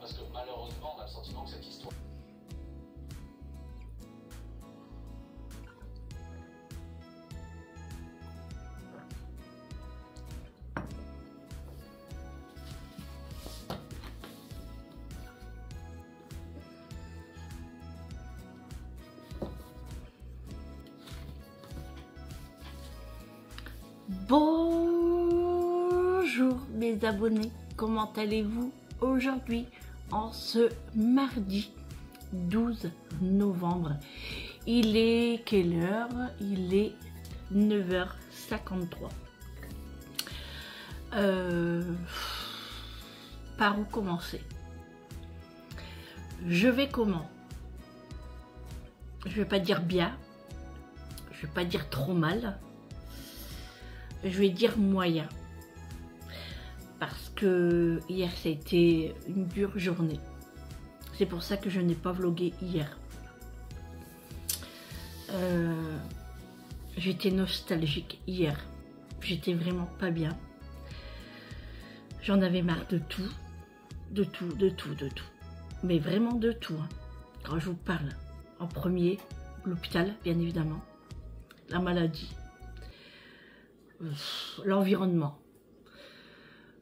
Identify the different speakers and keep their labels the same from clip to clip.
Speaker 1: parce que malheureusement, on a le sentiment que cette histoire...
Speaker 2: Bonjour mes abonnés, comment allez-vous aujourd'hui en ce mardi 12 novembre? Il est quelle heure? Il est 9h53. Par où commencer? Je vais comment? Je vais pas dire bien, je vais pas dire trop mal. Je vais dire moyen, parce que hier ça a été une dure journée. C'est pour ça que je n'ai pas vlogué hier. J'étais nostalgique hier. J'étais vraiment pas bien. J'en avais marre de tout. De tout. Mais vraiment de tout. Hein. Quand je vous parle, en premier, l'hôpital, bien évidemment. La maladie. L'environnement,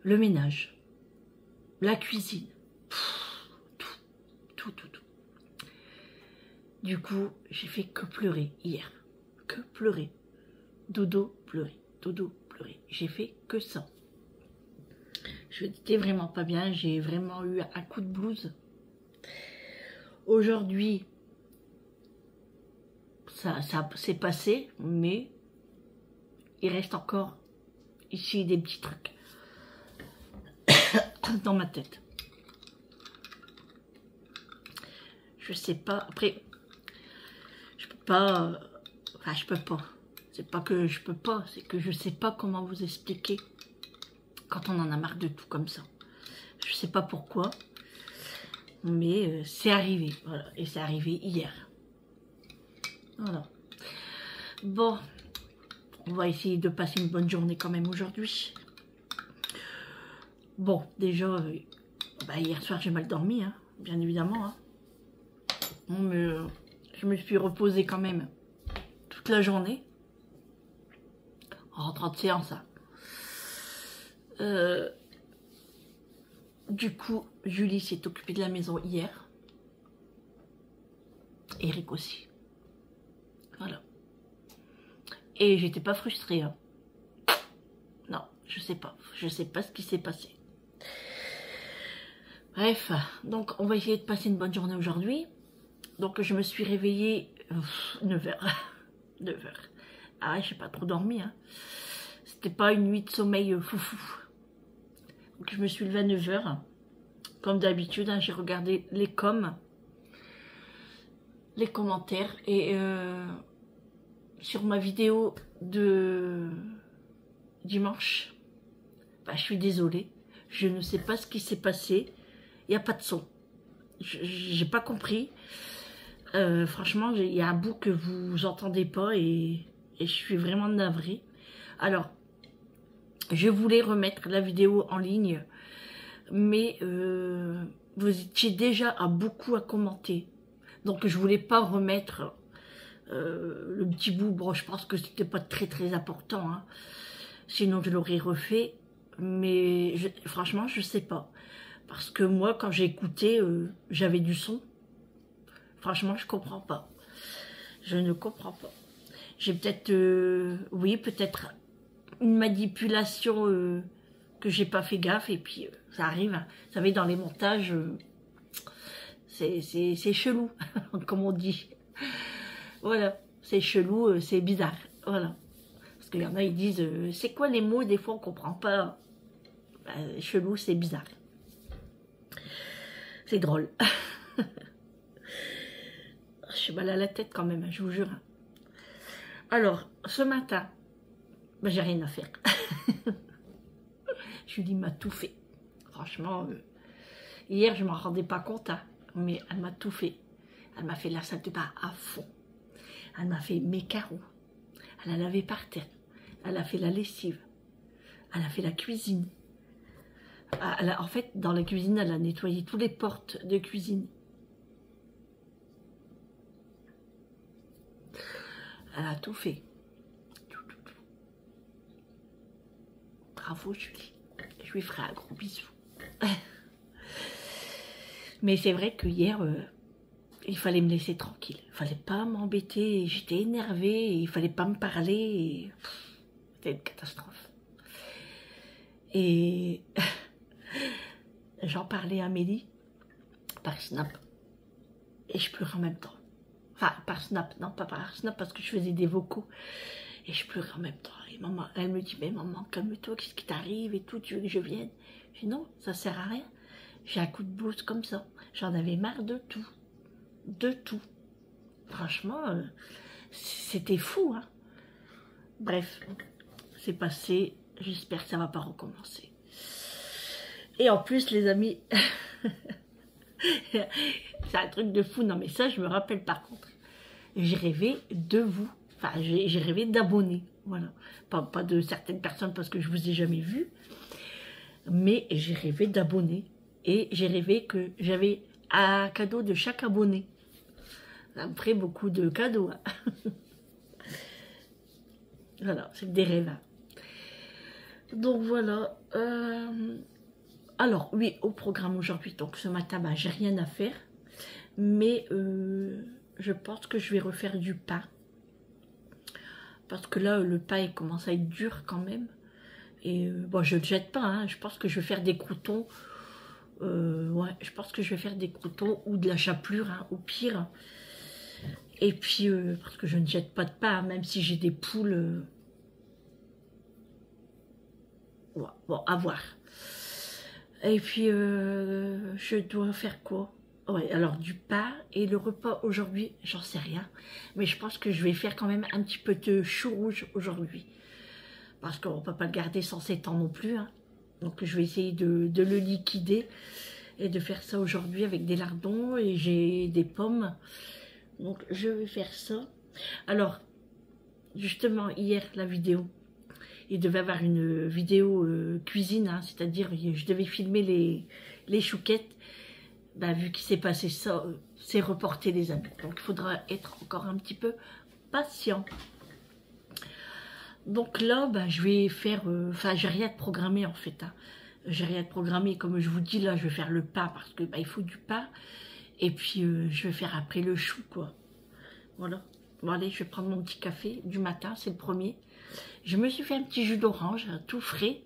Speaker 2: le ménage, la cuisine, tout. Du coup, j'ai fait que pleurer hier, que pleurer, dodo, pleurer. J'ai fait que ça. Je n'étais vraiment pas bien, j'ai vraiment eu un coup de blues. Aujourd'hui, ça s'est passé, mais il reste encore ici des petits trucs dans ma tête. Je sais pas, après, je peux pas, enfin je peux pas. C'est pas que je peux pas, c'est que je sais pas comment vous expliquer quand on en a marre de tout comme ça. Je sais pas pourquoi, mais c'est arrivé, voilà, et c'est arrivé hier. Voilà. Bon. On va essayer de passer une bonne journée quand même aujourd'hui. Bon, déjà, hier soir j'ai mal dormi, hein, bien évidemment. Hein. Bon, mais je me suis reposée quand même toute la journée. En rentrant de séance. Hein. Du coup, Julie s'est occupée de la maison hier. Eric aussi. Voilà. Et j'étais pas frustrée. Hein. Non, je sais pas ce qui s'est passé. Bref, donc on va essayer de passer une bonne journée aujourd'hui. Donc je me suis réveillée 9h. 9h. Ah, j'ai pas trop dormi. Hein. C'était pas une nuit de sommeil foufou. Donc je me suis levée à 9h. Comme d'habitude, hein, j'ai regardé les commentaires et sur ma vidéo de dimanche, je suis désolée, je ne sais pas ce qui s'est passé, il n'y a pas de son, j'ai pas compris, franchement il y a un bout que vous entendez pas et je suis vraiment navrée. Alors, je voulais remettre la vidéo en ligne, mais vous étiez déjà beaucoup à commenter, donc je voulais pas remettre le petit bout. Bon, je pense que c'était pas très important, hein. Sinon je l'aurais refait, mais franchement je sais pas, parce que moi quand j'ai écouté j'avais du son. Franchement je comprends pas, je ne comprends pas. J'ai peut-être oui, peut-être une manipulation que j'ai pas fait gaffe, et puis ça arrive, hein. Vous savez, dans les montages c'est chelou comme on dit. Voilà, c'est chelou, c'est bizarre, voilà. Parce qu'il y en a, ils disent, c'est quoi les mots, des fois on comprend pas. Chelou, c'est bizarre. C'est drôle. Je suis mal à la tête quand même, je vous jure. Alors, ce matin, j'ai rien à faire. Julie m'a tout fait. Franchement, hier, je m'en rendais pas compte, hein, mais elle m'a tout fait. Elle m'a fait la salle de bain à fond. Elle m'a fait mes carreaux. Elle a lavé par terre. Elle a fait la lessive. Elle a fait la cuisine. En fait, dans la cuisine, elle a nettoyé toutes les portes de cuisine. Elle a tout fait. Tout. Bravo, Julie. Je lui ferai un gros bisou. Mais c'est vrai que hier, il fallait me laisser tranquille. Il fallait pas m'embêter. J'étais énervée. Il fallait pas me parler. C'était une catastrophe. Et j'en parlais à Amélie par Snap. Et je pleurais en même temps. Enfin, par Snap, non, pas par Snap, parce que je faisais des vocaux. Et je pleurais en même temps. Et maman, elle me dit, mais maman, calme-toi, qu'est-ce qui t'arrive et tout, tu veux que je vienne? Je dis, non, ça sert à rien. J'ai un coup de blues comme ça. J'en avais marre de tout. De tout. Franchement, c'était fou, hein. Bref, c'est passé. J'espère que ça va pas recommencer. Et en plus, les amis... c'est un truc de fou, non mais ça je me rappelle par contre. J'ai rêvé de vous, enfin j'ai rêvé d'abonnés, voilà. Pas de certaines personnes parce que je vous ai jamais vu, mais j'ai rêvé d'abonnés. Et j'ai rêvé que j'avais un cadeau de chaque abonné. Ça me ferait beaucoup de cadeaux. Hein. Voilà, c'est des rêves. Hein. Donc voilà. Alors oui, au programme aujourd'hui, donc ce matin, bah, j'ai rien à faire. Mais je pense que je vais refaire du pain. Parce que là, le pain, il commence à être dur quand même. Et bon, je ne le jette pas, hein. Je pense que je vais faire des croûtons. Ouais, je pense que je vais faire des croûtons ou de la chapelure, hein, au pire. Et puis, parce que je ne jette pas de pain, hein, même si j'ai des poules. Ouais, bon, à voir. Et puis, je dois faire quoi? Ouais, alors du pain et le repas aujourd'hui, j'en sais rien. Mais je pense que je vais faire quand même un petit peu de chou rouge aujourd'hui. Parce qu'on ne peut pas le garder sans 7 ans non plus. Hein. Donc je vais essayer de le liquider et de faire ça aujourd'hui avec des lardons. Et j'ai des pommes. Donc je vais faire ça. Alors, justement, hier, la vidéo. Il devait avoir une vidéo cuisine. Hein, c'est-à-dire, je devais filmer les chouquettes. Ben, vu qu'il s'est passé ça, c'est reporté les amis. Donc il faudra être encore un petit peu patient. Donc là, ben, je vais faire... Enfin, j'ai rien de programmé en fait. Hein. J'ai rien de programmé. Comme je vous dis, là, je vais faire le pain parce que ben, il faut du pain. Et puis, je vais faire après le chou, quoi. Voilà. Bon, allez, je vais prendre mon petit café du matin, c'est le premier. Je me suis fait un petit jus d'orange, tout frais.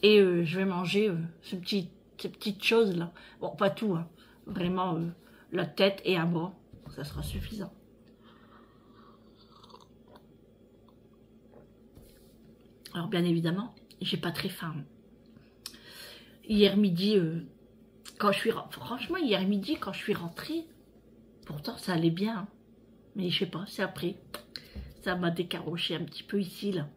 Speaker 2: Et je vais manger ces petites choses là. Bon, pas tout, hein. Vraiment la tête et un bras, ça sera suffisant. Alors bien évidemment, j'ai pas très faim. Hier midi, quand je suis franchement hier midi quand je suis rentrée, pourtant ça allait bien, hein. Mais je sais pas, c'est après, ça m'a décaroché un petit peu ici là.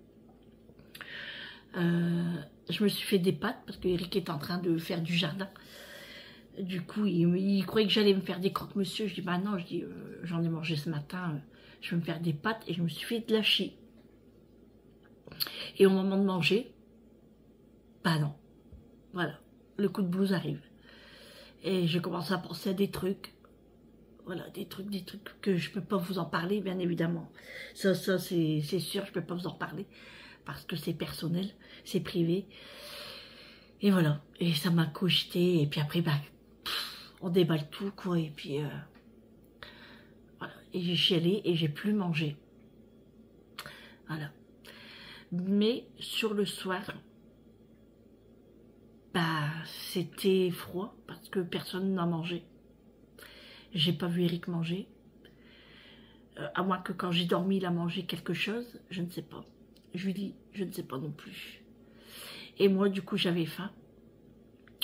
Speaker 2: Je me suis fait des pâtes parce que Eric est en train de faire du jardin. Du coup, il croyait que j'allais me faire des croque-monsieur. Je dis, bah non, je dis, j'en ai mangé ce matin, je vais me faire des pâtes et je me suis fait de la chie. Et au moment de manger, bah non. Voilà, le coup de blues arrive. Et je commence à penser à des trucs. Voilà, des trucs que je peux pas vous en parler, bien évidemment. Ça c'est sûr, je peux pas vous en parler. Parce que c'est personnel, c'est privé. Et voilà, et ça m'a cogité. Et puis après, bah, on déballe tout, quoi. Et puis, voilà. Et j'ai chialé et j'ai plus mangé. Voilà. Mais sur le soir, bah, c'était froid parce que personne n'a mangé. J'ai pas vu Eric manger. À moins que quand j'ai dormi, il a mangé quelque chose, je ne sais pas. Je lui dis, je ne sais pas non plus. Et moi, du coup, j'avais faim.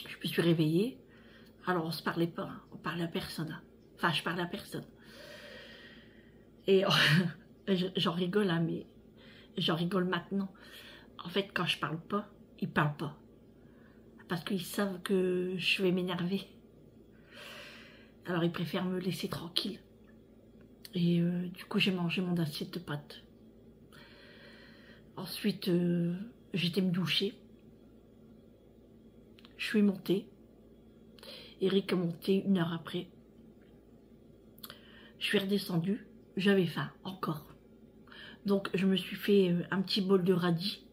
Speaker 2: Je me suis réveillée. Alors, on se parlait pas, hein. On parlait à personne. Hein. Enfin, je parlais à personne. Et j'en rigole, hein, mais j'en rigole maintenant. En fait, quand je parle pas, ils parlent pas. Parce qu'ils savent que je vais m'énerver. Alors, ils préfèrent me laisser tranquille. Et du coup, j'ai mangé mon assiette de pâtes. Ensuite, j'étais me doucher. suis montée. Eric est monté 1 heure après. Je suis redescendue. J'avais faim, encore. Donc, je me suis fait un petit bol de radis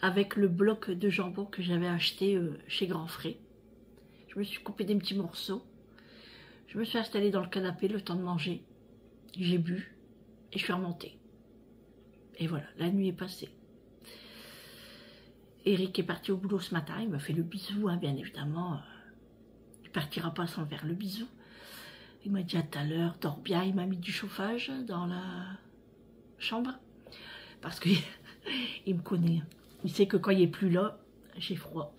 Speaker 2: avec le bloc de jambon que j'avais acheté chez Grand Frais. Je me suis coupé des petits morceaux. Je me suis installée dans le canapé le temps de manger. J'ai bu et je suis remontée. Et voilà, la nuit est passée. Eric est parti au boulot ce matin. Il m'a fait le bisou, hein, bien évidemment. Il partira pas sans faire le bisou. Il m'a dit à tout à l'heure, dors bien. Il m'a mis du chauffage dans la chambre. Parce qu'il me connaît. Il sait que quand il n'est plus là, j'ai froid.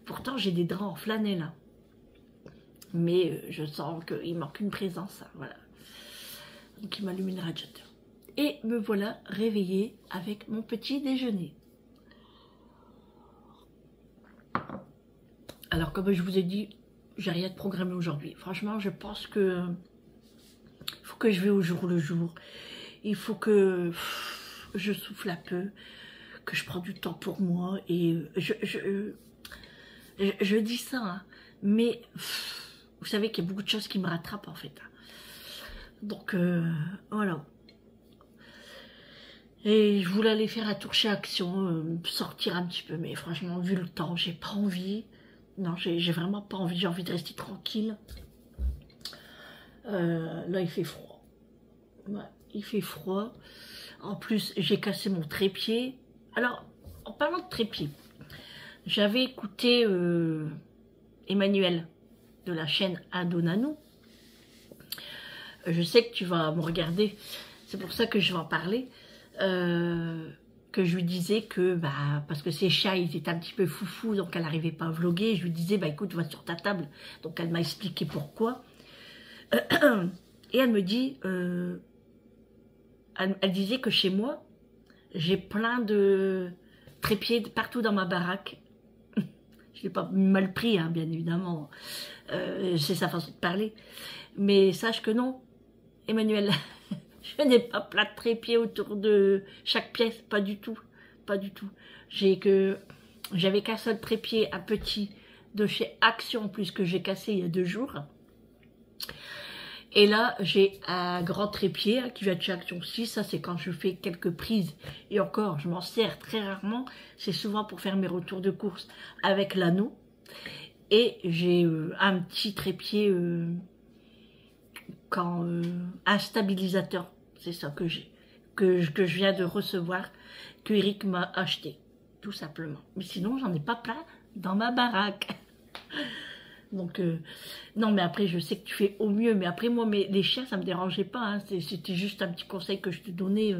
Speaker 2: Pourtant, j'ai des draps en flanelle. Hein. Mais je sens qu'il manque une présence. Hein, voilà. Donc, il m'allume le radiateur. Et me voilà réveillée avec mon petit déjeuner. Alors, comme je vous ai dit, j'ai rien de programmé aujourd'hui. Franchement, je pense que il faut que je vais au jour le jour. Il faut que je souffle un peu, que je prends du temps pour moi. Et je dis ça, hein, mais vous savez qu'il y a beaucoup de choses qui me rattrapent en fait. Donc, voilà. Et je voulais aller faire un tour chez Action, sortir un petit peu. Mais franchement, vu le temps, j'ai pas envie. Non, j'ai vraiment pas envie, j'ai envie de rester tranquille. Là, il fait froid. Ouais, il fait froid. En plus, j'ai cassé mon trépied. Alors, en parlant de trépied, j'avais écouté Emmanuel de la chaîne Adonanou. Je sais que tu vas me regarder, c'est pour ça que je vais en parler. Que je lui disais que, bah, parce que ses chats, ils étaient un petit peu foufou, donc elle n'arrivait pas à vloguer. Je lui disais, bah écoute, va sur ta table. Donc elle m'a expliqué pourquoi. Et elle me dit, elle disait que chez moi, j'ai plein de trépieds partout dans ma baraque. Je l'ai pas mal pris, hein, bien évidemment. C'est sa façon de parler. Mais sache que non, Emmanuel. Je n'ai pas plein de trépieds autour de chaque pièce, pas du tout, pas du tout. J'avais qu'un seul trépied, un petit, de chez Action, en plus que j'ai cassé il y a 2 jours. Et là, j'ai un grand trépied hein, qui vient de chez Action aussi. Ça, c'est quand je fais quelques prises. Et encore, je m'en sers très rarement. C'est souvent pour faire mes retours de course avec l'anneau. Et j'ai un petit trépied... un stabilisateur, c'est ça que j'ai, que je viens de recevoir, que Eric m'a acheté, tout simplement. Mais sinon, j'en ai pas plein dans ma baraque. Donc, non, mais après, je sais que tu fais au mieux, mais après, moi, les chiens, ça me dérangeait pas, hein. C'était juste un petit conseil que je te donnais,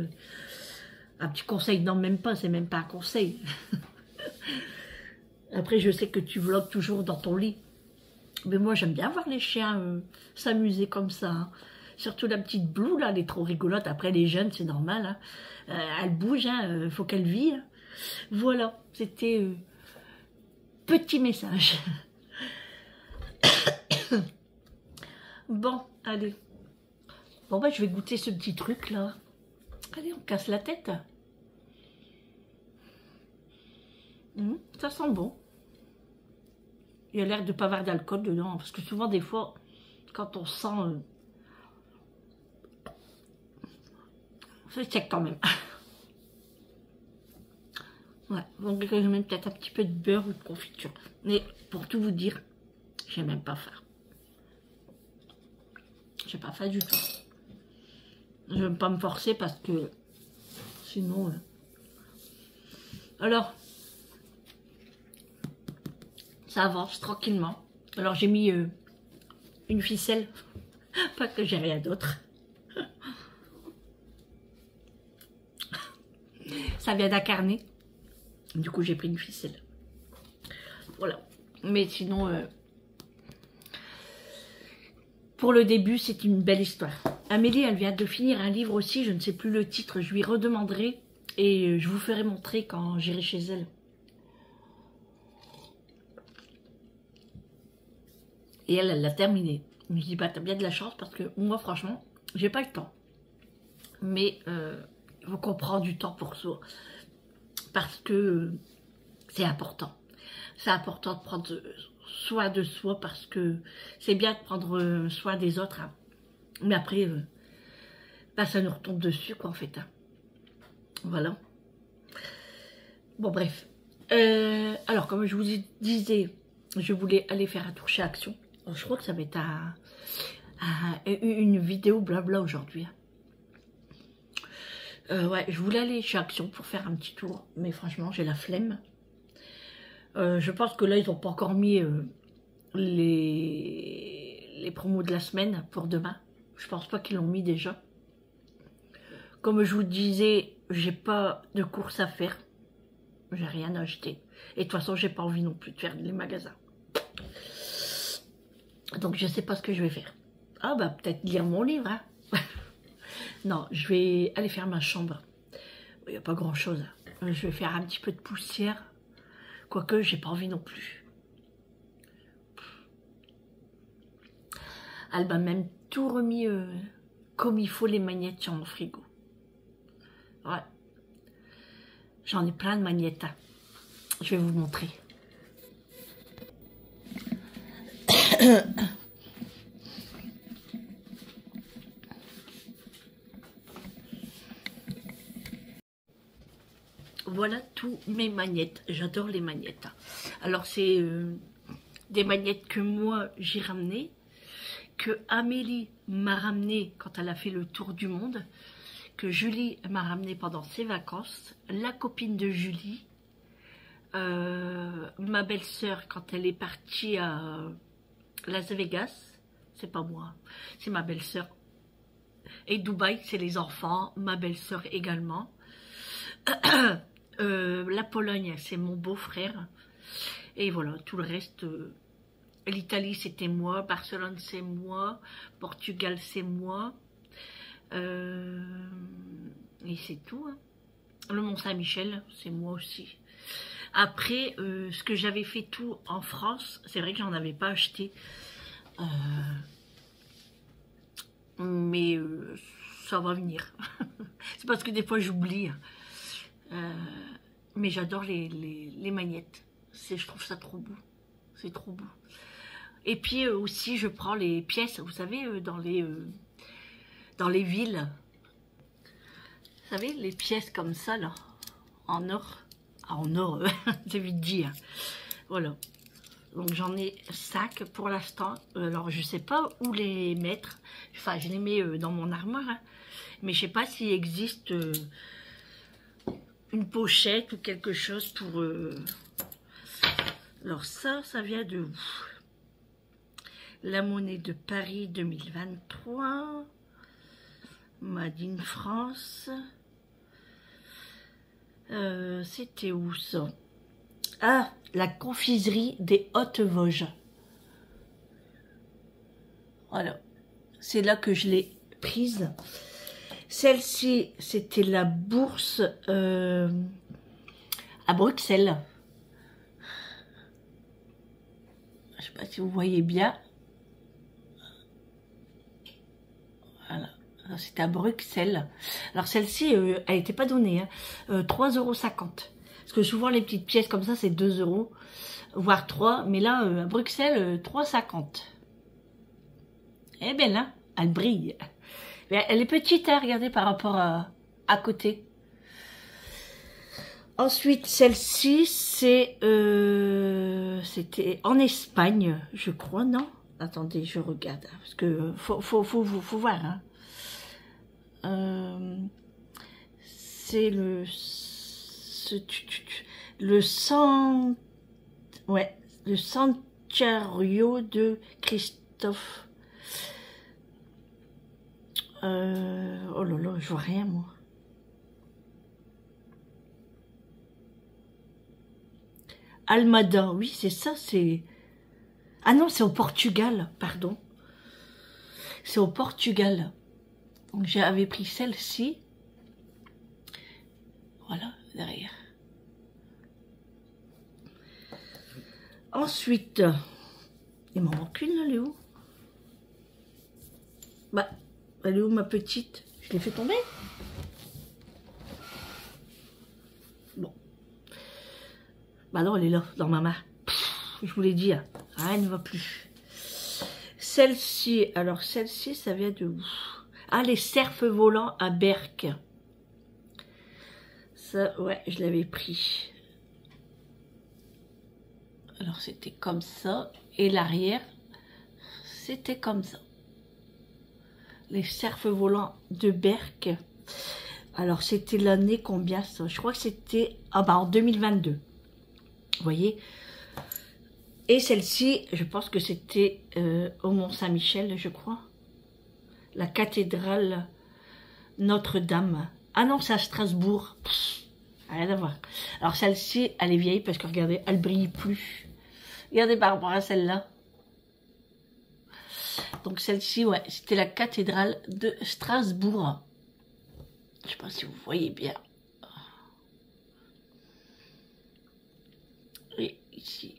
Speaker 2: un petit conseil, non, même pas, c'est même pas un conseil. Après, je sais que tu vlogs toujours dans ton lit. Mais moi, j'aime bien voir les chiens s'amuser comme ça. Hein. Surtout la petite Blue, là, elle est trop rigolote. Après, les jeunes, c'est normal. Hein. Elle bouge, hein, faut qu'elle vive. Hein. Voilà, c'était petit message. Bon, allez. Bon, bah, je vais goûter ce petit truc, là. Allez, on casse la tête. Ça sent bon. Il a l'air de pas avoir d'alcool dedans, parce que souvent, des fois, quand on sent... c'est sec quand même. Ouais, donc je mets peut-être un petit peu de beurre ou de confiture. Mais pour tout vous dire, j'ai même pas faim. J'ai pas faim du tout. Je vais pas me forcer parce que sinon... Alors... ça avance tranquillement. Alors j'ai mis une ficelle, pas que j'ai rien d'autre. Ça vient d'un carnet. Du coup j'ai pris une ficelle. Voilà. Mais sinon, pour le début, c'est une belle histoire. Amélie, elle vient de finir un livre aussi, je ne sais plus le titre, je lui redemanderai et je vous ferai montrer quand j'irai chez elle. Et elle l'a terminé. Je me dis, bah, t'as bien de la chance parce que moi, franchement, j'ai pas le temps. Mais il faut qu'on prenne du temps pour soi. Parce que c'est important. c'est important de prendre soin de soi parce que c'est bien de prendre soin des autres. Hein. Mais après, bah, ça nous retombe dessus, quoi, en fait. Hein. Voilà. Bon, bref. Alors, comme je vous disais, je voulais aller faire un tour chez Action. Alors, je crois que ça va être une vidéo blabla aujourd'hui. Ouais, je voulais aller chez Action pour faire un petit tour. Mais franchement, j'ai la flemme. Je pense que là, ils n'ont pas encore mis les promos de la semaine pour demain. Je pense pas qu'ils l'ont mis déjà. Comme je vous disais, j'ai pas de course à faire. J'ai rien à acheter. Et de toute façon, j'ai pas envie non plus de faire les magasins. Donc, je sais pas ce que je vais faire. Ah, bah, peut-être lire mon livre, hein. Non, je vais aller faire ma chambre. Il n'y a pas grand-chose. Je vais faire un petit peu de poussière. Quoique, j'ai pas envie non plus. Elle m'a même tout remis comme il faut les magnettes sur mon frigo. Ouais. J'en ai plein de magnettes. Hein. Je vais vous montrer. Voilà tous mes magnettes. J'adore les magnettes. Alors, c'est des magnettes que moi, j'ai ramenées, que Amélie m'a ramené quand elle a fait le tour du monde, que Julie m'a ramené pendant ses vacances, la copine de Julie, ma belle-sœur quand elle est partie à Las Vegas, c'est pas moi, c'est ma belle-sœur, et Dubaï c'est les enfants, ma belle-sœur également, la Pologne c'est mon beau-frère, et voilà, tout le reste... L'Italie, c'était moi. Barcelone, c'est moi. Portugal, c'est moi. Et c'est tout. Hein. Le Mont-Saint-Michel, c'est moi aussi. Après, ce que j'avais fait tout en France, c'est vrai que j'en avais pas acheté. Mais ça va venir. C'est parce que des fois, j'oublie. Mais j'adore les magnettes. Je trouve ça trop beau. C'est trop beau. Et puis aussi, je prends les pièces, vous savez, dans les villes. Vous savez, les pièces comme ça, là, en or. Ah, en or, c'est vite dit. Hein. Voilà. Donc, j'en ai 5 pour l'instant. Alors, je sais pas où les mettre. Enfin, je les mets dans mon armoire. Hein. Mais je sais pas s'il existe une pochette ou quelque chose pour... Alors, ça vient de où? La monnaie de Paris 2023, Made in France, c'était où ça? Ah, la confiserie des Hautes-Vosges. Voilà, c'est là que je l'ai prise. Celle-ci, c'était la bourse à Bruxelles. Je ne sais pas si vous voyez bien. Voilà, c'était à Bruxelles. Alors celle-ci, elle n'était pas donnée, hein. 3,50 €. Parce que souvent les petites pièces comme ça, c'est 2 €, voire 3. Mais là, à Bruxelles, 3,50 €. Elle est belle, hein. Elle brille. Mais elle est petite, hein, regardez, par rapport à côté. Ensuite, celle-ci, c'était en Espagne, je crois, non? Attendez, je regarde, parce que faut voir. Hein. C'est le Santuario de Christophe. Oh là là, je vois rien, moi. Almada, oui, c'est ça, c'est... Ah non, c'est au Portugal, pardon. C'est au Portugal. Donc j'avais pris celle-ci. Voilà, derrière. Ensuite, il m'en manque une, elle est où? Bah, elle est où ma petite? Je l'ai fait tomber? Bon. Bah non, elle est là, dans ma main. Je vous l'ai dit, hein, rien ne va plus. Celle-ci, alors celle-ci, ça vient de où? Ah, les cerfs volants à Berck. Ça, ouais, je l'avais pris. Alors, c'était comme ça. Et l'arrière, c'était comme ça. Les cerfs volants de Berck. Alors, c'était l'année combien ça? Je crois que c'était en 2022. Vous voyez? Et celle-ci, je pense que c'était au Mont-Saint-Michel, je crois. La cathédrale Notre-Dame. Ah non, c'est à Strasbourg. Pff, rien à voir. Alors celle-ci, elle est vieille parce que regardez, elle brille plus. Regardez Barbara, celle-là. Donc celle-ci, ouais, c'était la cathédrale de Strasbourg. Je sais pas si vous voyez bien. Et ici.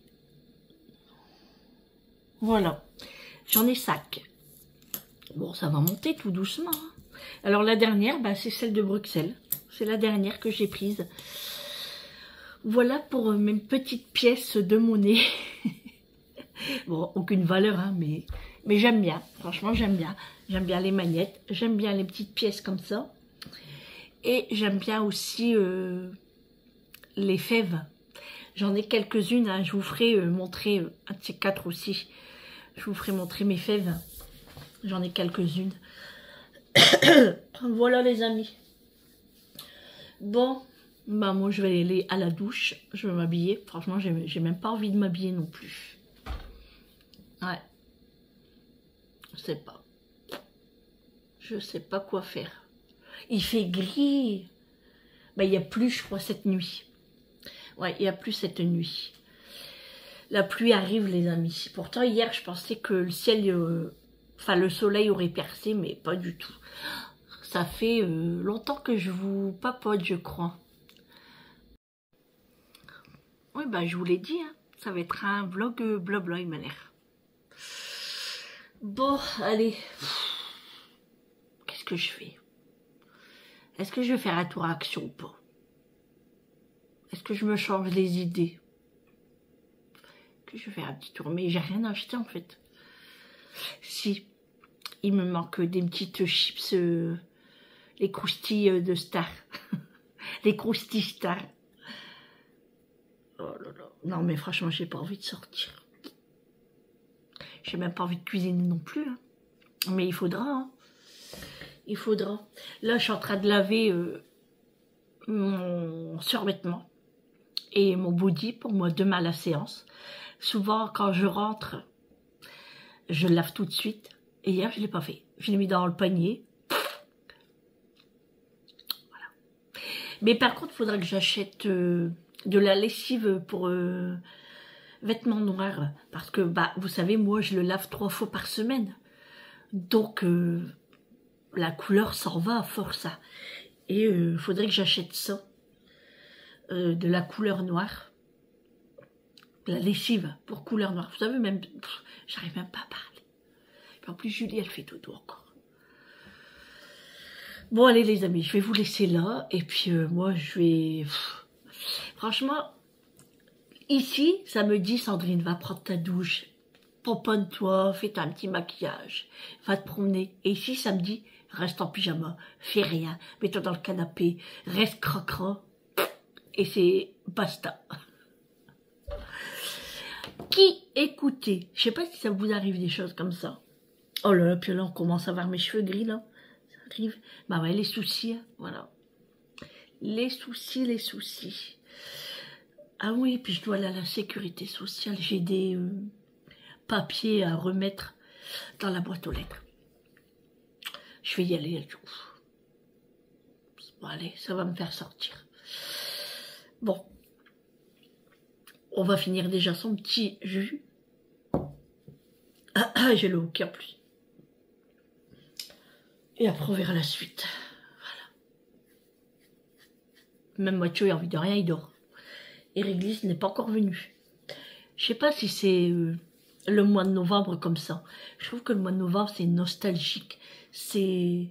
Speaker 2: Voilà. J'en ai 5. Bon, ça va monter tout doucement. Hein. Alors la dernière, bah, c'est celle de Bruxelles. C'est la dernière que j'ai prise. Voilà pour mes petites pièces de monnaie. Bon, aucune valeur, hein, mais j'aime bien. Franchement, j'aime bien. J'aime bien les magnettes. J'aime bien les petites pièces comme ça. Et j'aime bien aussi les fèves. J'en ai quelques-unes. Hein. Je vous ferai montrer un de ces 4 aussi. Je vous ferai montrer mes fèves. J'en ai quelques-unes. Voilà les amis. Bon, bah moi je vais aller à la douche. Je vais m'habiller. Franchement, j'ai même pas envie de m'habiller non plus. Ouais. Je sais pas. Je sais pas quoi faire. Il fait gris. Bah il y a plus, je crois, cette nuit. Ouais, il y a plus cette nuit. La pluie arrive, les amis. Pourtant, hier, je pensais que le ciel... Enfin, le soleil aurait percé, mais pas du tout. Ça fait longtemps que je vous papote, je crois. Oui, bah, je vous l'ai dit, hein. Ça va être un vlog blabla, il m'a l'air. Bon, allez. Qu'est-ce que je fais? Est-ce que je vais faire un tour à Action ou pas? Est-ce que je me change les idées? Que je vais faire un petit tour, mais j'ai rien acheté en fait. Si, il me manque des petites chips, les croustilles de Star. Les croustilles Star. Oh là là. Non mais franchement, j'ai pas envie de sortir. J'ai même pas envie de cuisiner non plus. Hein. Mais il faudra. Hein. Il faudra. Là, je suis en train de laver mon survêtement et mon body pour moi demain à la séance. Souvent, quand je rentre, je le lave tout de suite. Et hier, je ne l'ai pas fait. Je l'ai mis dans le panier. Voilà. Mais par contre, il faudra que j'achète de la lessive pour vêtements noirs. Parce que, bah, vous savez, moi, je le lave 3 fois par semaine. Donc, la couleur s'en va à force. Et il faudrait que j'achète ça. De la couleur noire. La lessive pour couleur noire. Vous savez, même, j'arrive même pas à parler. Et en plus, Julie, elle fait dodo encore. Bon, allez les amis, je vais vous laisser là. Et puis, moi, je vais... Franchement, ici, ça me dit, Sandrine, va prendre ta douche. Pomponne-toi, fais un petit maquillage. Va te promener. Et ici, ça me dit, reste en pyjama. Fais rien. Mets-toi dans le canapé. Reste cracra. Et c'est basta. Qui écoutez? Je sais pas si ça vous arrive des choses comme ça. Oh là là, puis là, on commence à voir mes cheveux gris, là. Ça arrive. Bah ouais, les soucis, hein, voilà. Les soucis, les soucis. Ah oui, puis je dois aller à la sécurité sociale. J'ai des papiers à remettre dans la boîte aux lettres. Je vais y aller, du coup. Bon, allez, ça va me faire sortir. Bon. On va finir déjà son petit jus. Ah, j'ai le hockey en plus. Et après, on verra la suite. Voilà. Même Mathieu, il a envie de rien, il dort. Et Réglisse n'est pas encore venu. Je sais pas si c'est le mois de novembre comme ça. Je trouve que le mois de novembre, c'est nostalgique. C'est...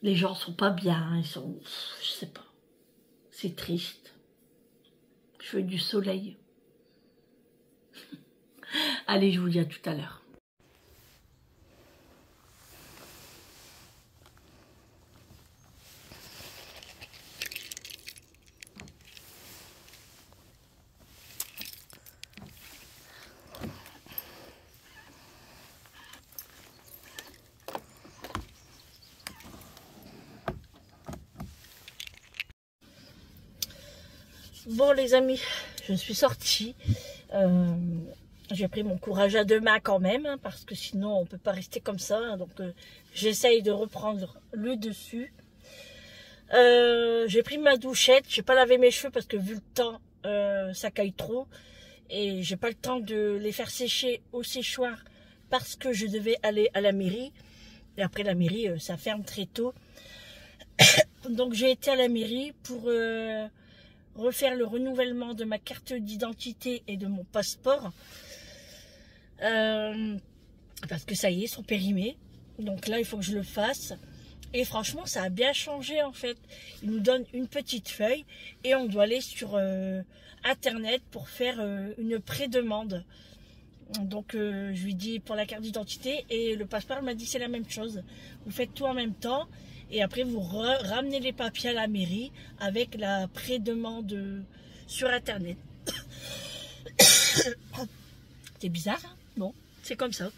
Speaker 2: Les gens sont pas bien. Ils sont... Je sais pas. C'est triste. Je veux du soleil. Allez, je vous dis à tout à l'heure. Bon les amis, je suis sortie. J'ai pris mon courage à deux mains quand même, hein, parce que sinon on peut pas rester comme ça. Hein, donc j'essaye de reprendre le dessus. J'ai pris ma douchette. J'ai pas lavé mes cheveux parce que vu le temps, ça caille trop. Et j'ai pas le temps de les faire sécher au séchoir parce que je devais aller à la mairie. Et après la mairie, ça ferme très tôt. Donc j'ai été à la mairie pour... refaire le renouvellement de ma carte d'identité et de mon passeport parce que ça y est, ils sont périmés, donc là il faut que je le fasse. Et franchement ça a bien changé en fait. Ils nous donnent une petite feuille et on doit aller sur internet pour faire une pré-demande. Donc je lui dis pour la carte d'identité et le passeport m'a dit c'est la même chose, vous faites tout en même temps. Et après, vous ramenez les papiers à la mairie avec la pré-demande sur Internet. C'est bizarre, hein? Bon, c'est comme ça.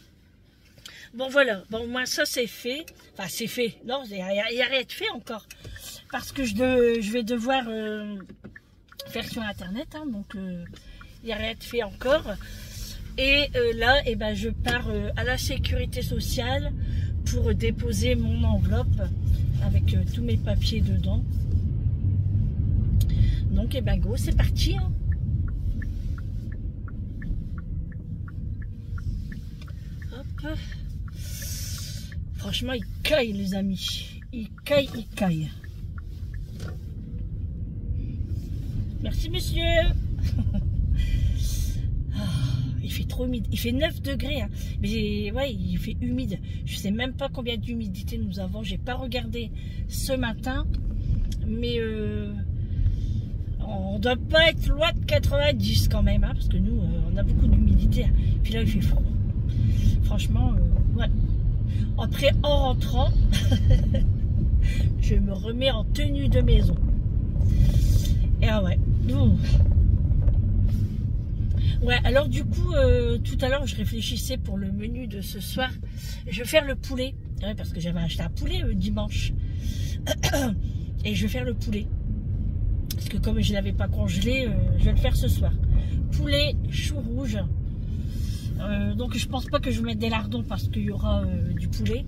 Speaker 2: Bon, voilà. Bon, moi, ça, c'est fait. Enfin, c'est fait. Non, il n'y a rien de fait encore. Parce que je vais devoir faire sur Internet. Hein, donc, il n'y a rien de fait encore. Et là, eh ben, je pars à la sécurité sociale pour déposer mon enveloppe avec tous mes papiers dedans. Donc et ben go, c'est parti hein. Hop. Franchement il caille les amis, il caille. Merci monsieur. Il fait trop humide, il fait 9 degrés hein. Mais ouais, il fait humide. Je sais même pas combien d'humidité nous avons, j'ai pas regardé ce matin, mais on doit pas être loin de 90 quand même hein, parce que nous on a beaucoup d'humidité hein. Puis là il fait froid, franchement ouais. Après en rentrant je me remets en tenue de maison et ah ouais. Ouais, alors du coup, tout à l'heure, je réfléchissais pour le menu de ce soir. Je vais faire le poulet, ouais, parce que j'avais acheté un poulet dimanche. Et je vais faire le poulet. Parce que comme je ne l'avais pas congelé, je vais le faire ce soir. Poulet, chou rouge. Donc je pense pas que je vais mettre des lardons parce qu'il y aura du poulet.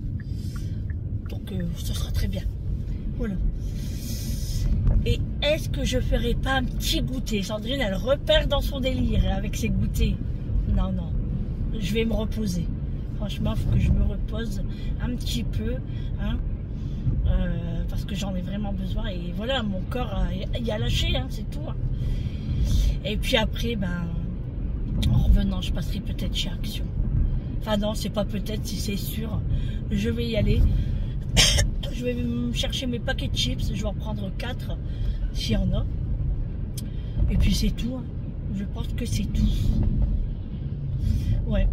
Speaker 2: Donc ce sera très bien. Voilà. Et est-ce que je ferai pas un petit goûter? Sandrine, elle repart dans son délire avec ses goûters. Non, non. Je vais me reposer. Franchement, il faut que je me repose un petit peu. Hein, parce que j'en ai vraiment besoin. Et voilà, mon corps il a lâché, hein, c'est tout. Hein. Et puis après, ben, en revenant, je passerai peut-être chez Action. Enfin non, c'est pas peut-être, si c'est sûr. Je vais y aller. Je vais me chercher mes paquets de chips, je vais en prendre 4 s'il y en a. Et puis c'est tout. Hein. Je pense que c'est tout. Ouais.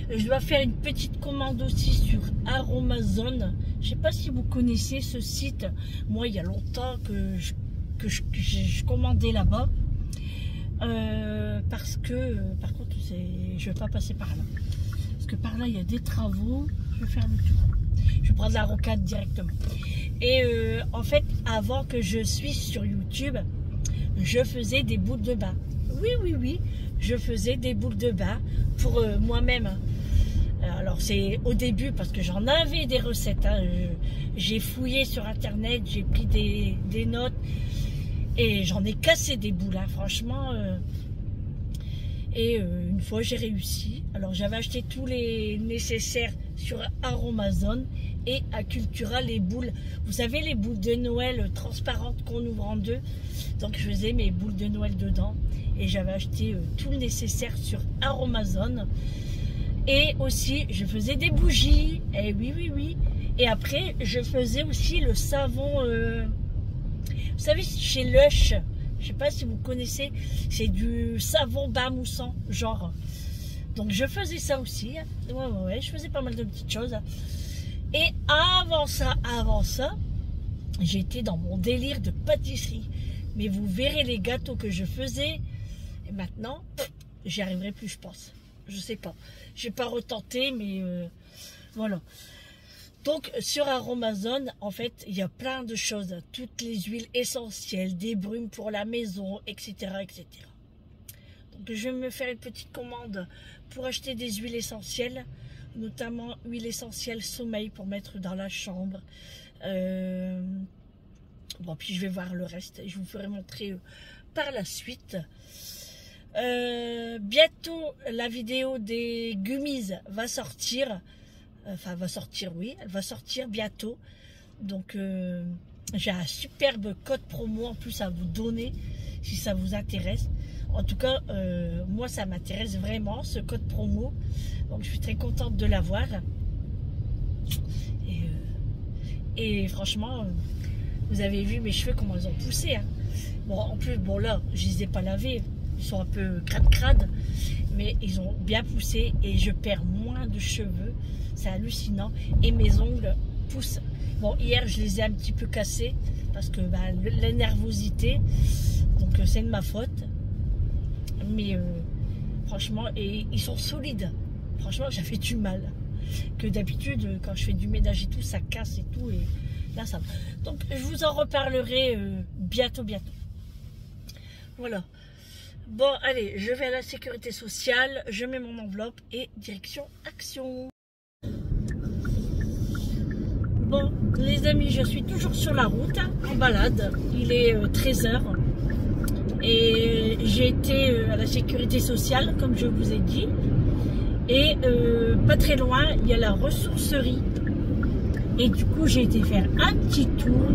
Speaker 2: Je dois faire une petite commande aussi sur Aromazone. Je sais pas si vous connaissez ce site. Moi, il y a longtemps que je commandais là-bas. Parce que, par contre, je vais pas passer par là. Parce que par là, il y a des travaux. Je vais faire le tour. Je vais prendre la rocade directement. Et en fait, avant que je suis sur YouTube, je faisais des boules de bain. Oui, je faisais des boules de bain pour moi-même. Alors c'est au début parce que j'en avais des recettes. Hein. J'ai fouillé sur internet, j'ai pris des notes et j'en ai cassé des boules. Hein, franchement. Et une fois j'ai réussi. Alors j'avais acheté tous les nécessaires sur Aromazone et à Cultura les boules. Vous savez les boules de Noël transparentes qu'on ouvre en deux. Donc je faisais mes boules de Noël dedans et j'avais acheté tout le nécessaire sur Aromazone. Et aussi je faisais des bougies. Et oui. Et après je faisais aussi le savon. Vous savez chez Lush, Je sais pas si vous connaissez, c'est du savon bain moussant, genre. Donc je faisais ça aussi. Ouais, je faisais pas mal de petites choses. Et avant ça, j'étais dans mon délire de pâtisserie. Mais vous verrez les gâteaux que je faisais. Et maintenant, j'y arriverai plus, je pense. Je sais pas. J'ai pas retenté, mais voilà. Donc sur Aromazone, en fait, il y a plein de choses. Toutes les huiles essentielles, des brumes pour la maison, etc., etc. Donc je vais me faire une petite commande pour acheter des huiles essentielles, notamment huile essentielle sommeil pour mettre dans la chambre. Bon, puis je vais voir le reste et je vous ferai montrer par la suite. Bientôt la vidéo des gummies va sortir. Enfin, va sortir, oui, elle va sortir bientôt. Donc j'ai un superbe code promo en plus à vous donner si ça vous intéresse. En tout cas, moi ça m'intéresse vraiment ce code promo. Donc je suis très contente de l'avoir. Et franchement, vous avez vu mes cheveux comment ils ont poussé. Hein. Bon, en plus, bon là, je les ai pas lavés. Ils sont un peu crades, mais ils ont bien poussé et je perds moins de cheveux. C'est hallucinant. Et mes ongles poussent. Bon, hier, je les ai un petit peu cassés parce que la nervosité. Donc, c'est de ma faute. Mais franchement, et ils sont solides. Franchement, j'avais du mal. Que d'habitude, quand je fais du ménage et tout, ça casse et tout. Et là, ça va. Donc, je vous en reparlerai bientôt. Voilà. Bon, allez, je vais à la sécurité sociale. Je mets mon enveloppe et direction action. Bon, les amis, je suis toujours sur la route, en balade. Il est 13 h. Et j'ai été à la sécurité sociale, comme je vous ai dit. Et pas très loin, il y a la ressourcerie. Et du coup, j'ai été faire un petit tour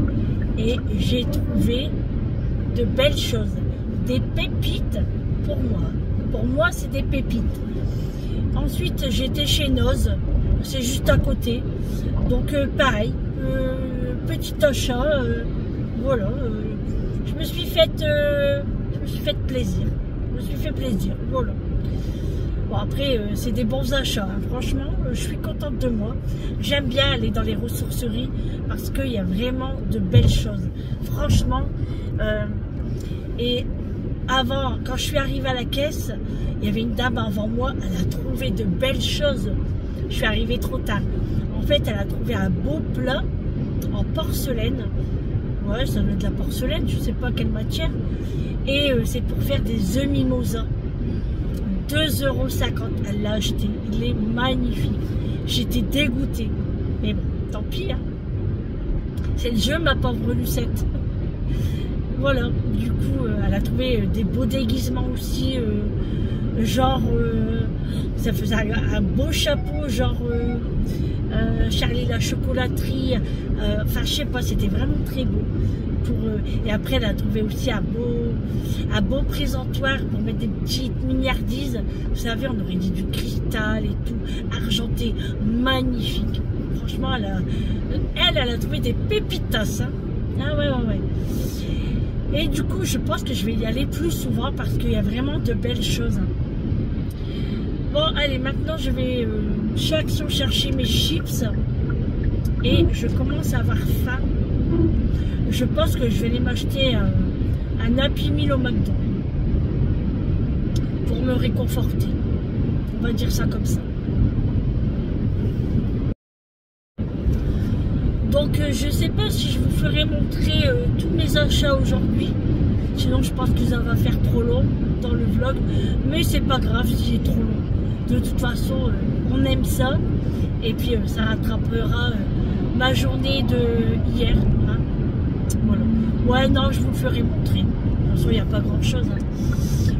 Speaker 2: et j'ai trouvé de belles choses. Des pépites pour moi. Pour moi, c'est des pépites. Ensuite, j'étais chez Noz. C'est juste à côté. Donc, pareil. Petit achat. Voilà. Je me suis fait plaisir. Je me suis fait plaisir. Voilà. Bon, après, c'est des bons achats. Hein. Franchement, je suis contente de moi. J'aime bien aller dans les ressourceries parce qu'il y a vraiment de belles choses. Franchement. Et avant, quand je suis arrivée à la caisse, il y avait une dame avant moi. Elle a trouvé de belles choses. Je suis arrivée trop tard. En fait, elle a trouvé un beau plat en porcelaine. Ouais, ça doit être de la porcelaine. Je ne sais pas quelle matière. Et c'est pour faire des œufs mimosa. 2,50 €, elle l'a acheté, il est magnifique. J'étais dégoûtée, mais bon, tant pis. Hein. C'est le jeu, ma pauvre Lucette. Voilà, du coup, elle a trouvé des beaux déguisements aussi, genre, ça faisait un beau chapeau, genre Charlie la chocolaterie. Enfin, je sais pas, c'était vraiment très beau. Et après, elle a trouvé aussi un beau présentoir pour mettre des petites milliardises. Vous savez, on aurait dit du cristal et tout, argenté, magnifique. Franchement, elle a trouvé des pépitas. Hein. Ah ouais. Et du coup, je pense que je vais y aller plus souvent parce qu'il y a vraiment de belles choses. Hein. Bon, allez, maintenant, je vais chez Action chercher mes chips. Et je commence à avoir faim. Je pense que je vais aller m'acheter un Happy Meal au McDo pour me réconforter. On va dire ça comme ça. Donc je ne sais pas si je vous ferai montrer tous mes achats aujourd'hui. Sinon je pense que ça va faire trop long dans le vlog. Mais c'est pas grave si c'est trop long. De toute façon, on aime ça. Et puis ça rattrapera ma journée de hier. Hein. Voilà. Ouais, non, je vous le ferai montrer. De toute façon, il n'y a pas grand chose. Hein.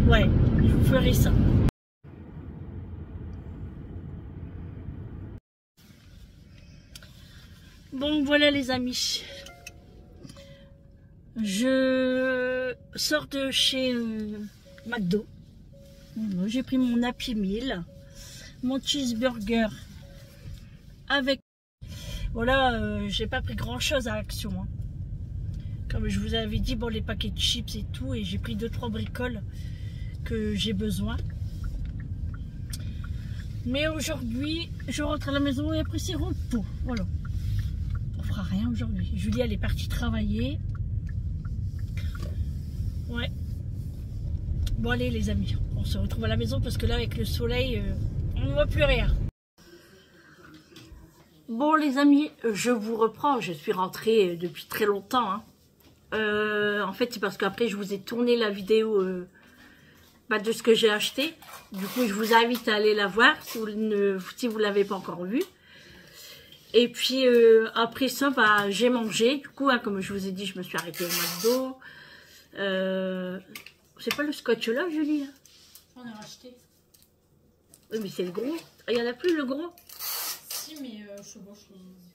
Speaker 2: Ouais, je vous ferai ça. Bon, voilà les amis. Je sors de chez McDo. J'ai pris mon Happy Meal, mon cheeseburger avec... Voilà, j'ai pas pris grand chose à Action. Hein. Comme je vous avais dit, bon, les paquets de chips et tout, et j'ai pris 2-3 bricoles que j'ai besoin. Mais aujourd'hui, je rentre à la maison et après c'est repos. Voilà. On fera rien aujourd'hui. Julie, elle est partie travailler. Ouais. Bon, allez les amis, on se retrouve à la maison parce que là, avec le soleil, on ne voit plus rien. Bon les amis, je vous reprends. Je suis rentrée depuis très longtemps. Hein. En fait, c'est parce qu'après, je vous ai tourné la vidéo de ce que j'ai acheté. Du coup, je vous invite à aller la voir si vous ne l'avez pas encore vue. Et puis, après ça, j'ai mangé. Du coup, hein, comme je vous ai dit, je me suis arrêtée au McDo. C'est pas le scotch là, Julie?
Speaker 3: On a racheté.
Speaker 2: Oui, mais c'est le gros. Il n'y en a plus, le gros?
Speaker 3: Si, mais c'est bon, je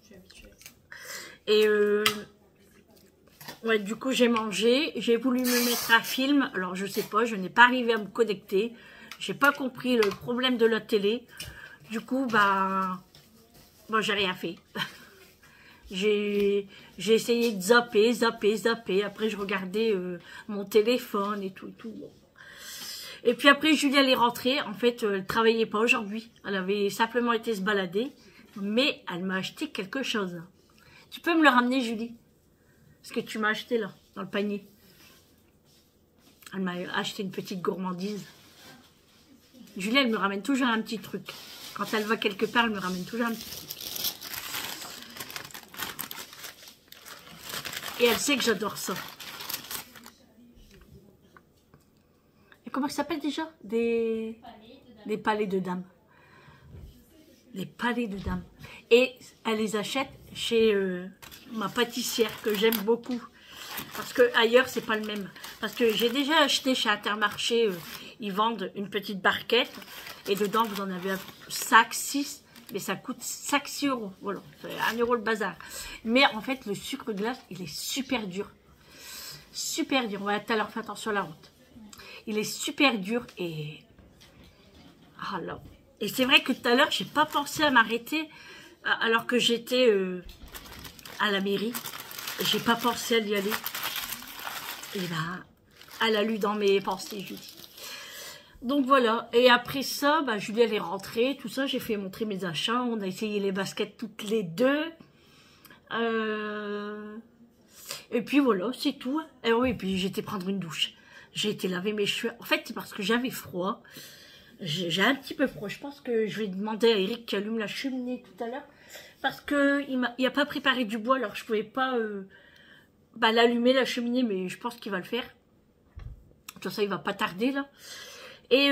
Speaker 3: suis habituée à ça.
Speaker 2: Et ouais, du coup, j'ai mangé. J'ai voulu me mettre un film. Alors, je sais pas, je n'ai pas arrivé à me connecter. J'ai pas compris le problème de la télé. Du coup, moi, j'ai rien fait. J'ai essayé de zapper. Après, je regardais mon téléphone et tout. Bon. Et puis après, Julie, elle est rentrée. En fait, elle travaillait pas aujourd'hui. Elle avait simplement été se balader. Mais elle m'a acheté quelque chose. Tu peux me le ramener, Julie? Ce que tu m'as acheté là, dans le panier. Elle m'a acheté une petite gourmandise. Julie, elle me ramène toujours un petit truc. Quand elle va quelque part, elle me ramène toujours un petit truc. Et elle sait que j'adore ça. Et comment ça s'appelle déjà? Des palais de dames. Des palais de dames. Et elle les achète chez ma pâtissière que j'aime beaucoup. Parce que ailleurs, c'est pas le même. Parce que j'ai déjà acheté chez Intermarché, ils vendent une petite barquette. Et dedans, vous en avez un sac 6. Mais ça coûte 6 €. Voilà, c'est 1 € le bazar. Mais en fait, le sucre glace, il est super dur. Super dur. On va tout à l'heure faire attention à la route. Il est super dur et... Ah là. Et c'est vrai que tout à l'heure, j'ai pas pensé à m'arrêter alors que j'étais à la mairie. J'ai pas pensé à y aller. Et elle a lu dans mes pensées, Julie. Donc voilà, et après ça, Julie elle est rentrée, tout ça, j'ai fait montrer mes achats, on a essayé les baskets toutes les deux. Et puis voilà, c'est tout. Et oui, et puis j'ai été prendre une douche. J'ai été laver mes cheveux. En fait, c'est parce que j'avais froid. J'ai un petit peu froid. Je pense que je vais demander à Eric qui allume la cheminée tout à l'heure. Parce qu'il n'a pas préparé du bois, alors je ne pouvais pas l'allumer la cheminée, mais je pense qu'il va le faire. De toute façon, il va pas tarder là. Et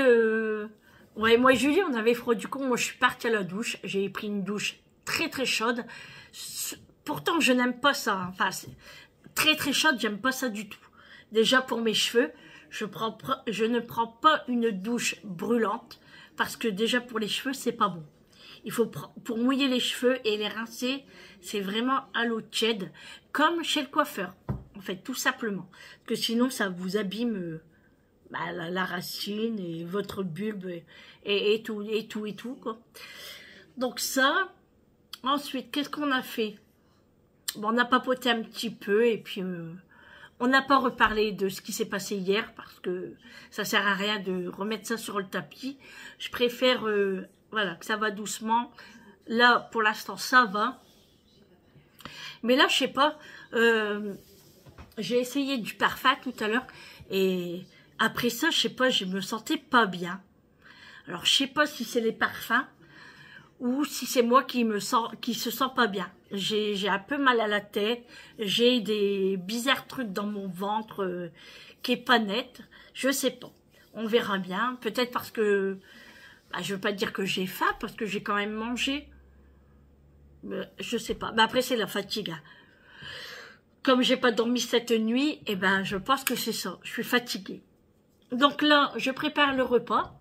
Speaker 2: ouais, moi et Julie, on avait froid. Du coup, moi, je suis partie à la douche. J'ai pris une douche très très chaude. Pourtant, je n'aime pas ça. Enfin, très très chaude, j'aime pas ça du tout. Déjà, pour mes cheveux, je ne prends pas une douche brûlante. Parce que déjà, pour les cheveux, c'est pas bon. Il faut pour mouiller les cheveux et les rincer, c'est vraiment à l'eau tiède. Comme chez le coiffeur, en fait, tout simplement. Parce que sinon, ça vous abîme... la racine et votre bulbe et tout quoi. Donc ça, ensuite qu'est-ce qu'on a fait? Bon, on a papoté un petit peu et puis on n'a pas reparlé de ce qui s'est passé hier parce que ça sert à rien de remettre ça sur le tapis. Je préfère voilà, que ça va doucement. Là pour l'instant ça va, mais là je sais pas, j'ai essayé du parfum tout à l'heure et après ça, je sais pas, je me sentais pas bien. Alors, je sais pas si c'est les parfums ou si c'est moi qui se sent pas bien. J'ai un peu mal à la tête, j'ai des bizarres trucs dans mon ventre qui est pas net. Je sais pas, on verra bien. Peut-être parce que, je veux pas dire que j'ai faim, parce que j'ai quand même mangé. Mais, je sais pas, mais après c'est la fatigue. Hein. Comme j'ai pas dormi cette nuit, je pense que c'est ça, je suis fatiguée. Donc là, je prépare le repas.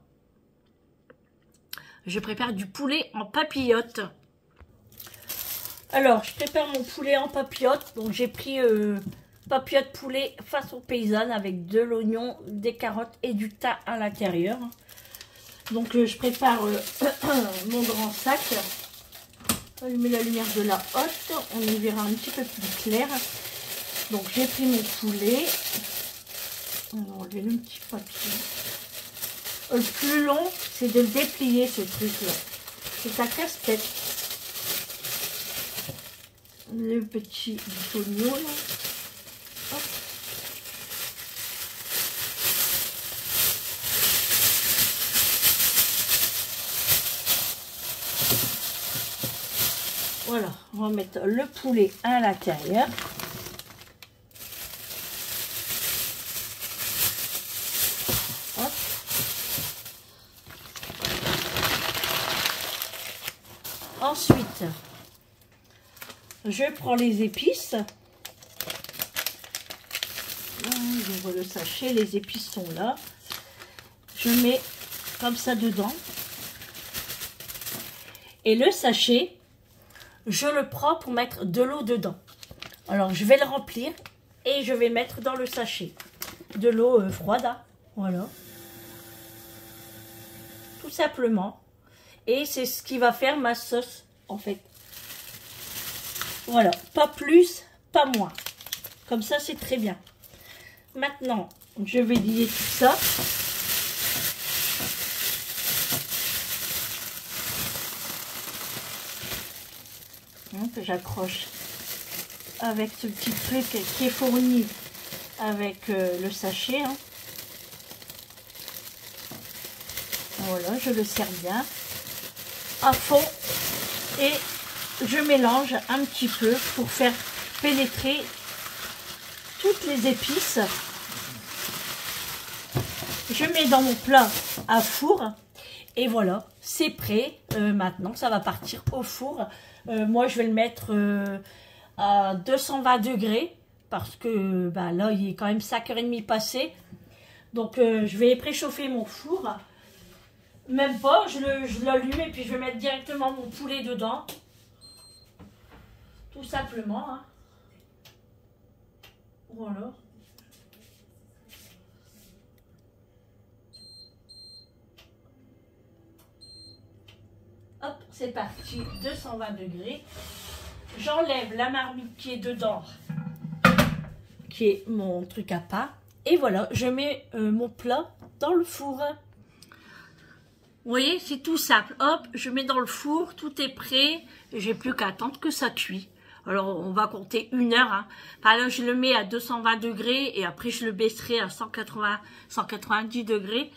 Speaker 2: Je prépare du poulet en papillote. Alors, je prépare mon poulet en papillote. Donc, j'ai pris papillote poulet façon paysanne avec de l'oignon, des carottes et du thym à l'intérieur. Donc, je prépare mon grand sac. Je vais allumer la lumière de la hotte. On y verra un petit peu plus clair. Donc j'ai pris mon poulet. On va enlever le petit papier. Le plus long, c'est de le déplier, ce truc-là. C'est un casse-tête. Le petit oignon, là. Hop. Voilà, on va mettre le poulet à l'intérieur. Ensuite, je prends les épices. J'ouvre le sachet, les épices sont là. Je mets comme ça dedans. Et le sachet, je le prends pour mettre de l'eau dedans. Alors, je vais le remplir et je vais mettre dans le sachet. De l'eau froide, hein. Voilà. Tout simplement. Et c'est ce qui va faire ma sauce, en fait. Voilà, pas plus, pas moins. Comme ça, c'est très bien. Maintenant, je vais lier tout ça. J'accroche avec ce petit truc qui est fourni avec le sachet. Hein. Voilà, je le serre bien à fond et je mélange un petit peu pour faire pénétrer toutes les épices. Je mets dans mon plat à four et voilà, c'est prêt. Maintenant, ça va partir au four. Moi, je vais le mettre à 220 degrés parce que bah, là, il est quand même 5h30 passé. Donc, je vais préchauffer mon four. Même pas, je l'allume et puis je vais mettre directement mon poulet dedans. Tout simplement. Hein. Voilà. Hop, c'est parti, 220 degrés. J'enlève la marmite qui est dedans, qui est mon truc à pain. Et voilà, je mets mon plat dans le four. Vous voyez, c'est tout simple. Hop, je mets dans le four, tout est prêt. J'ai plus qu'à attendre que ça cuit. Alors, on va compter 1 heure. Hein. Par là, je le mets à 220 degrés et après, je le baisserai à 190 degrés.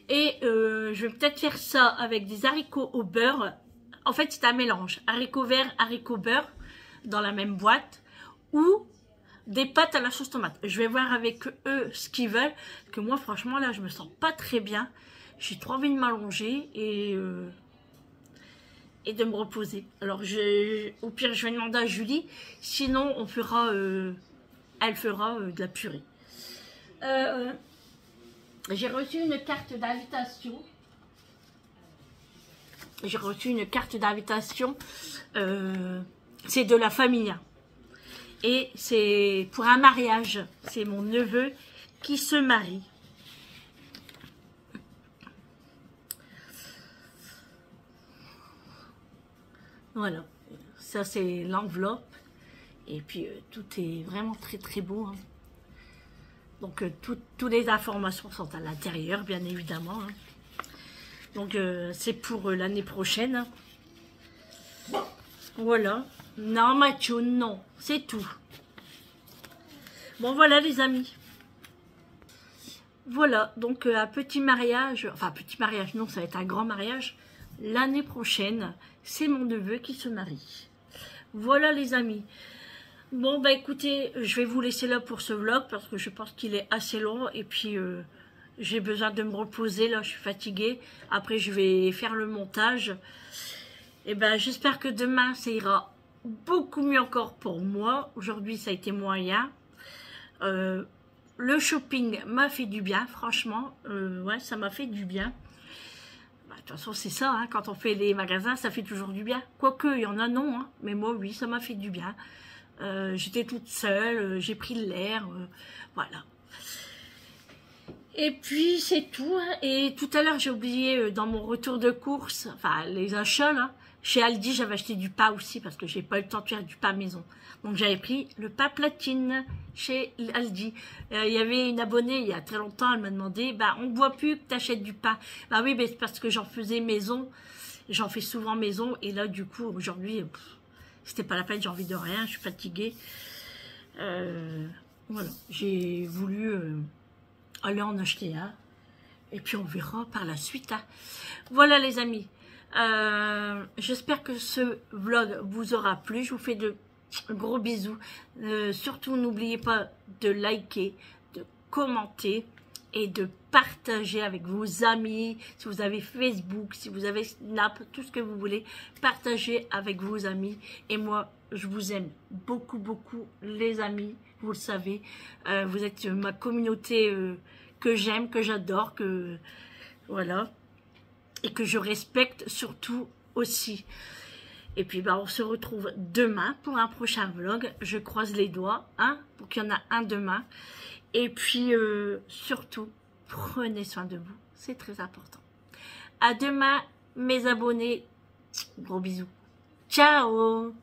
Speaker 2: Et je vais peut-être faire ça avec des haricots au beurre. En fait, c'est un mélange. Haricots verts, haricots beurre dans la même boîte. Ou des pâtes à la sauce tomate. Je vais voir avec eux ce qu'ils veulent. Parce que moi, franchement, là, je me sens pas très bien. J'ai trop envie de m'allonger et de me reposer. Alors, au pire, je vais demander à Julie. Sinon, on fera, elle fera de la purée. J'ai reçu une carte d'invitation. J'ai reçu une carte d'invitation. C'est de la famille. Et c'est pour un mariage. C'est mon neveu qui se marie. Voilà. Ça, c'est l'enveloppe. Et puis, tout est vraiment très, très beau. Hein. Donc, toutes les informations sont à l'intérieur, bien évidemment. Hein. Donc, c'est pour l'année prochaine. Voilà. Non, Mathieu, non. C'est tout. Bon, voilà, les amis. Voilà. Donc, un petit mariage. Enfin, petit mariage, non, ça va être un grand mariage. L'année prochaine, c'est mon neveu qui se marie. Voilà, les amis. Bon, bah écoutez, je vais vous laisser là pour ce vlog parce que je pense qu'il est assez long et puis j'ai besoin de me reposer, là je suis fatiguée. Après je vais faire le montage. Et ben j'espère que demain ça ira beaucoup mieux encore pour moi. Aujourd'hui ça a été moyen. Le shopping m'a fait du bien, franchement. Ouais, ça m'a fait du bien. Bah, de toute façon c'est ça, hein, quand on fait les magasins ça fait toujours du bien. Quoique il y en a non, hein, mais moi oui ça m'a fait du bien. J'étais toute seule, j'ai pris l'air, voilà. Et puis c'est tout. Hein. Et tout à l'heure j'ai oublié dans mon retour de course, enfin les achats là, Chez Aldi, j'avais acheté du pain aussi parce que j'ai pas eu le temps de faire du pain maison. Donc j'avais pris le pain platine chez Aldi. Il y avait une abonnée il y a très longtemps, elle m'a demandé, bah on ne voit plus que tu achètes du pain. Bah oui, mais c'est parce que j'en faisais maison, j'en fais souvent maison et là du coup aujourd'hui, c'était pas la peine, j'ai envie de rien, je suis fatiguée. Voilà, j'ai voulu aller en acheter un et puis on verra par la suite. Hein. Voilà les amis. J'espère que ce vlog vous aura plu. Je vous fais de gros bisous. Surtout, n'oubliez pas de liker, de commenter et de partager avec vos amis. Si vous avez Facebook, si vous avez Snap, tout ce que vous voulez, partagez avec vos amis. Et moi, je vous aime beaucoup, beaucoup, les amis. Vous le savez. Vous êtes ma communauté que j'aime, que j'adore, que voilà. Et que je respecte surtout aussi. Et puis bah, on se retrouve demain pour un prochain vlog. Je croise les doigts, hein, pour qu'il y en a un demain. Et puis surtout, prenez soin de vous. C'est très important. À demain, mes abonnés. Gros bisous. Ciao!